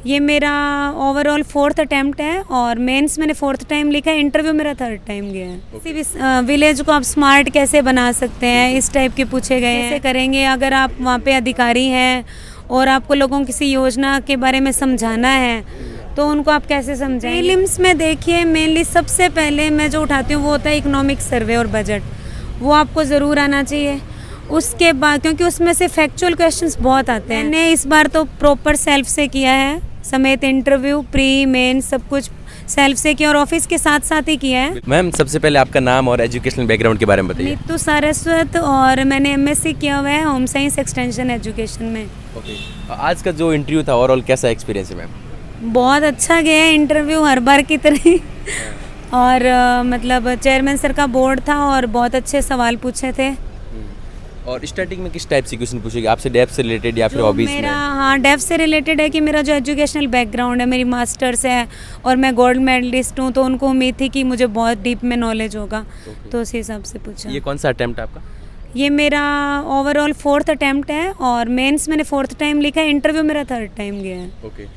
ये मेरा overall 4th attempt है और मेंस मैंने 4th टाइम लिखा है, इंटरव्यू मेरा 3rd टाइम गया है। किसी भी विलेज को आप स्मार्ट कैसे बना सकते हैं, इस टाइप के पूछे गए हैं। कैसे करेंगे अगर आप वहाँ पे अधिकारी हैं और आपको लोगों को किसी योजना के बारे में समझाना है तो उनको आप कैसे समझाएंगे। प्रीलिम्स में देखिए मेनली सबसे पहले मैं जो उठाती हूँ वो होता है इकोनॉमिक सर्वे और बजट, वो आपको ज़रूर आना चाहिए। उसके बाद क्योंकि उसमें से फैक्चुअल क्वेश्चंस बहुत आते हैं, मैंने इस बार तो प्रॉपर सेल्फ से किया है, समेत इंटरव्यू प्री मेन सब कुछ सेल्फ से किया और ऑफिस के साथ साथ ही किया है। मैम सबसे पहले आपका नाम और एजुकेशनल बैकग्राउंड के बारे में बताइए। नीतू सारस्वत और मैंने MSc किया हुआ है होम साइंस एक्सटेंशन एजुकेशन में। ओके, आज का जो इंटरव्यू था ओवरऑल कैसा एक्सपीरियंस है मैम? बहुत अच्छा गया है इंटरव्यू हर बार की तरह ही और मतलब चेयरमैन सर का बोर्ड था और बहुत अच्छे सवाल पूछे थे। और स्टार्टिंग में किस टाइप से क्वेश्चन पूछेगी आपसे, डेफ से रिलेटेड या फिर जो हॉबीज मेरा में? हाँ डेफ से रिलेटेड है कि मेरा जो एजुकेशनल बैकग्राउंड है, मेरी मास्टर्स है और मैं गोल्ड मेडलिस्ट हूँ, तो उनको उम्मीद थी कि मुझे बहुत डीप में नॉलेज होगा, तो उसी हिसाब से पूछा। ये कौन सा अटेम्प्ट आपका? ये मेरा ओवरऑल 4th अटेम्प्ट है और मेंस मैंने 4th टाइम लिखा है, इंटरव्यू मेरा 3rd टाइम गया है। ओके,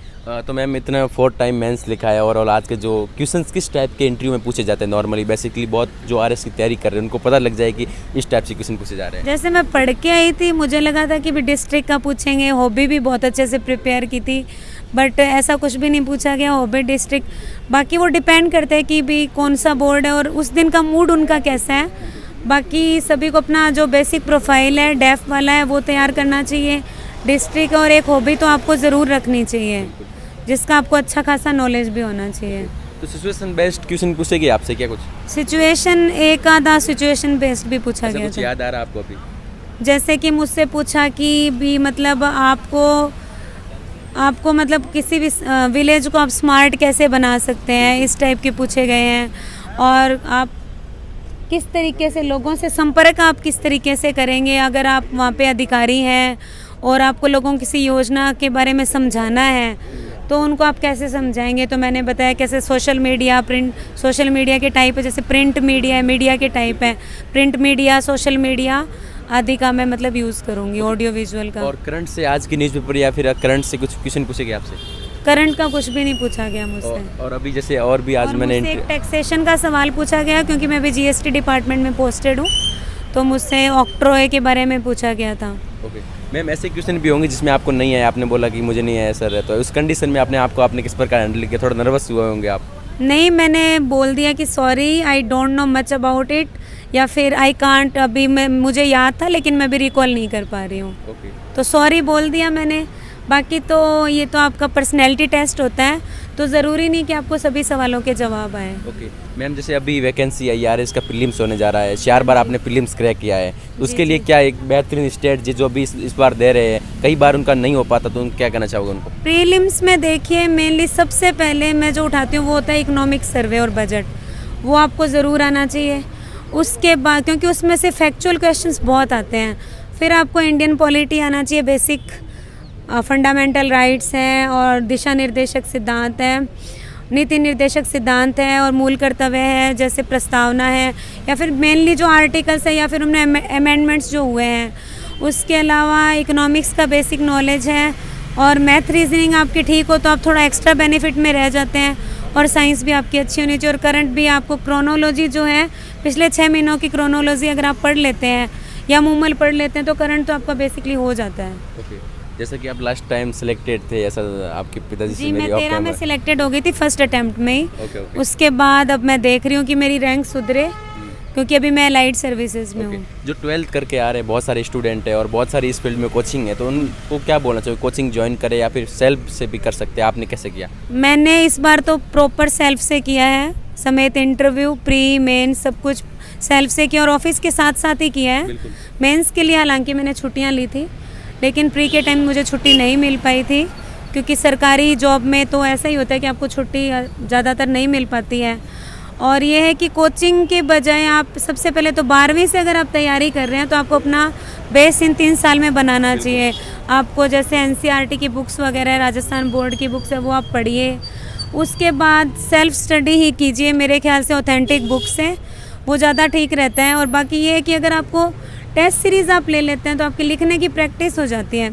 तो मैम इतना 4th टाइम मेंस लिखा है ओवरऑल, आज के जो क्वेश्चंस किस टाइप के इंटरव्यू में पूछे जाते हैं नॉर्मली? बेसिकली बहुत जो RS की तैयारी कर रहे हैं उनको पता लग जाए कि इस टाइप से क्वेश्चन पूछे जा रहे हैं। जैसे मैं पढ़ के आई थी मुझे लगा था कि भी डिस्ट्रिक्ट का पूछेंगे, हॉबी भी बहुत अच्छे से प्रिपेयर की थी, बट ऐसा कुछ भी नहीं पूछा गया हॉबी डिस्ट्रिक्ट। बाकी वो डिपेंड करता है कि भी कौन सा बोर्ड है और उस दिन का मूड उनका कैसा है। बाकी सभी को अपना जो बेसिक प्रोफाइल है डेफ वाला है वो तैयार करना चाहिए। डिस्ट्रिक्ट और एक हॉबी तो आपको ज़रूर रखनी चाहिए जिसका आपको अच्छा खासा नॉलेज भी होना चाहिए। तो सिचुएशन बेस्ड क्वेश्चन पूछेगी आपसे क्या कुछ? सिचुएशन एक आधा सिचुएशन बेस्ड भी पूछा ऐसा गया कुछ था। याद आ रहा है आपको अभी? जैसे कि मुझसे पूछा कि भी मतलब आपको मतलब किसी भी विलेज को आप स्मार्ट कैसे बना सकते हैं, इस टाइप के पूछे गए हैं। और आप किस तरीके से लोगों से संपर्क आप किस तरीके से करेंगे अगर आप वहाँ पे अधिकारी हैं और आपको लोगों को किसी योजना के बारे में समझाना है तो उनको आप कैसे समझाएंगे। तो मैंने बताया कैसे सोशल मीडिया के टाइप है, जैसे प्रिंट मीडिया है, मीडिया के टाइप है, प्रिंट मीडिया सोशल मीडिया आदि का मैं मतलब यूज़ करूँगी, ऑडियो विजुअल का। और करंट से आज की न्यूज़पेपर या फिर करंट से कुछ क्वेश्चन पूछेगी आपसे? करंट का कुछ भी नहीं पूछा गया मुझसे। और अभी जैसे और भी आज और मैंने मुझसे एक टैक्सेशन का सवाल पूछा गया क्योंकि मैं भी GST डिपार्टमेंट में पोस्टेड हूँ, तो मुझसे ऑक्ट्रोए के बारे में पूछा गया था। ओके मैम, ऐसे क्वेश्चन भी होंगे जिसमें आपको नहीं आया, आपने बोला कि मुझे नहीं आया सर, तो उस कंडीशन में आपने किस प्रकार हैंडल किया? थोड़ा नर्वस हुए होंगे आप? नहीं, मैंने बोल दिया कि sorry I don't know much about it, या फिर आई कांट, अभी मुझे याद था लेकिन मैं भी रिकॉल नहीं कर पा रही हूँ, तो सॉरी बोल दिया मैंने। बाकी तो ये तो आपका पर्सनैलिटी टेस्ट होता है, तो ज़रूरी नहीं कि आपको सभी सवालों के जवाब आए। ओके मैम, जैसे अभी वैकेंसी आई RS का प्रीलिम्स होने जा रहा है, 4 बार आपने प्रीलिम्स क्रैक किया है, उसके लिए क्या एक बेहतरीन स्ट्रेटजी जो भी इस बार दे रहे हैं, कई बार उनका नहीं हो पाता, तो उनको क्या कहना चाहोगे उनको? प्रीलिम्स में देखिए मेनली सबसे पहले मैं जो उठाती हूँ वो होता है इकोनॉमिक सर्वे और बजट, वो आपको ज़रूर आना चाहिए। उसके बाद क्योंकि उसमें से फैक्चुअल क्वेश्चंस बहुत आते हैं, फिर आपको इंडियन पॉलिटी आना चाहिए, बेसिक फंडामेंटल राइट्स हैं और दिशा निर्देशक सिद्धांत है, नीति निर्देशक सिद्धांत है और मूल कर्तव्य है, जैसे प्रस्तावना है, या फिर मेनली जो आर्टिकल्स है या फिर उनमें अमेंडमेंट्स जो हुए हैं। उसके अलावा इकोनॉमिक्स का बेसिक नॉलेज है और मैथ रीजनिंग आपकी ठीक हो तो आप थोड़ा एक्स्ट्रा बेनिफिट में रह जाते हैं, और साइंस भी आपकी अच्छी होनी चाहिए। और करंट भी आपको क्रोनोलॉजी जो है पिछले 6 महीनों की क्रोनोलॉजी अगर आप पढ़ लेते हैं या मूमल पढ़ लेते हैं तो करंट तो आपका बेसिकली हो जाता है। ओके, जैसा कि आप लास्ट टाइम सिलेक्टेड थे, ऐसा आपके पिताजी से जी, मैं 13 में सिलेक्टेड हो गई थी फर्स्ट अटेम्प्ट में ही। ओके। उसके बाद अब मैं देख रही हूँ कि मेरी रैंक सुधरे, क्योंकि अभी मैं लाइट सर्विसेज में हूँ। जो 12th करके आ रहे हैं बहुत सारे स्टूडेंट है और बहुत सारी इस फील्ड में कोचिंग है, तो उनको क्या बोलना चाहिए? कोचिंग ज्वाइन करें या फिर सेल्फ से भी कर सकते हैं? आपने कैसे किया? मैंने इस बार तो प्रॉपर सेल्फ से किया है, समेत इंटरव्यू प्री मेन सब कुछ सेल्फ से किया और ऑफिस के साथ साथ ही किया है। मेंस के लिए हालांकि मैंने छुट्टियाँ ली थी, लेकिन प्री के टाइम मुझे छुट्टी नहीं मिल पाई थी, क्योंकि सरकारी जॉब में तो ऐसा ही होता है कि आपको छुट्टी ज़्यादातर नहीं मिल पाती है। और ये है कि कोचिंग के बजाय आप सबसे पहले तो 12वीं से अगर आप तैयारी कर रहे हैं तो आपको अपना बेस इन 3 साल में बनाना चाहिए। आपको जैसे NCERT की बुक्स वगैरह, राजस्थान बोर्ड की बुक्स है, वो आप पढ़िए। उसके बाद सेल्फ स्टडी ही कीजिए, मेरे ख्याल से ऑथेंटिक बुक्स हैं वो ज़्यादा ठीक रहता है। और बाकी ये है कि अगर आपको टेस्ट सीरीज़ आप ले लेते हैं तो आपकी लिखने की प्रैक्टिस हो जाती है।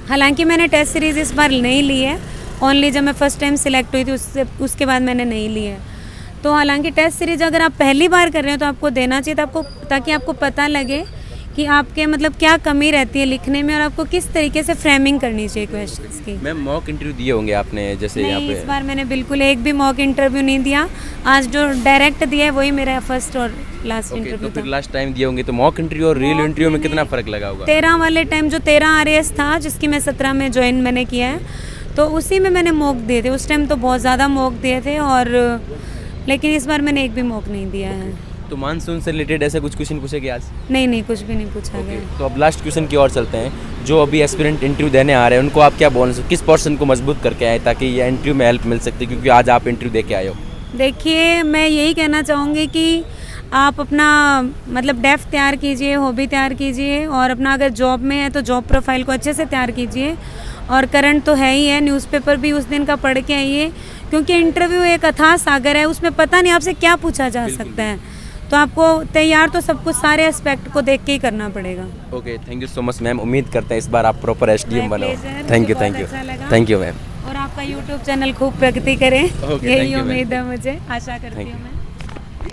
हालांकि मैंने टेस्ट सीरीज़ इस बार नहीं ली है ओनली जब मैं फ़र्स्ट टाइम सिलेक्ट हुई थी उसके बाद मैंने नहीं ली है। तो हालांकि टेस्ट सीरीज अगर आप पहली बार कर रहे हो तो आपको देना चाहिए, ताकि आपको पता लगे कि आपके मतलब क्या कमी रहती है लिखने में और आपको किस तरीके से फ्रेमिंग करनी चाहिए क्वेश्चंस की। मैम मॉक इंटरव्यू दिए होंगे आपने जैसे यहाँ नहीं, पे? इस बार मैंने बिल्कुल एक भी मॉक इंटरव्यू नहीं दिया। आज जो डायरेक्ट दिया है वही मेरा फर्स्ट और लास्ट ओके, तो इंटरव्यू फिर था। लास्ट टाइम दिए होंगे तो मॉक इंटरव्यू और रियल इंटरव्यू में कितना फ़र्क लगा होगा? 13 वाले टाइम जो 13 RAS था, जिसकी मैं 17 में ज्वाइन मैंने किया है, तो उसी में मैंने मॉक दिए थे। उस टाइम तो बहुत ज़्यादा मॉक दिए थे, और लेकिन इस बार मैंने एक भी मॉक नहीं दिया है। तो मानसून से रिलेटेड ऐसे कुछ क्वेश्चन पूछेंगे आज? नहीं, कुछ भी नहीं पूछा ओके, गया। तो अब लास्ट क्वेश्चन की ओर चलते हैं। जो अभी एस्पिरेंट इंटरव्यू देने आ रहे हैं उनको आप क्या बोलना चाहिए, किस पोर्शन को मजबूत करके आए ताकि ये इंटरव्यू में हेल्प मिल सकती है, क्योंकि आज आप इंटरव्यू दे के आए हो? देखिए, मैं यही कहना चाहूँगी कि आप अपना मतलब डेप्थ तैयार कीजिए, हॉबी तैयार कीजिए, और अपना अगर जॉब में है तो जॉब प्रोफाइल को अच्छे से तैयार कीजिए। और करंट तो है ही है, न्यूज़पेपर भी उस दिन का पढ़ के आइए, क्योंकि इंटरव्यू एक अथाह सागर है, उसमें पता नहीं आपसे क्या पूछा जा सकता है। तो आपको तैयार तो सब कुछ सारे एस्पेक्ट को देख के ही करना पड़ेगा। Okay, thank you so much ma'am. उम्मीद करते हैं इस बार आप प्रॉपर SDM बनो। Thank you thank you ma'am. और आपका यूट्यूब चैनल खूब प्रगति करे, Okay, thank यही you, ma'am. उम्मीद है मुझे, आशा करती हूँ मैं।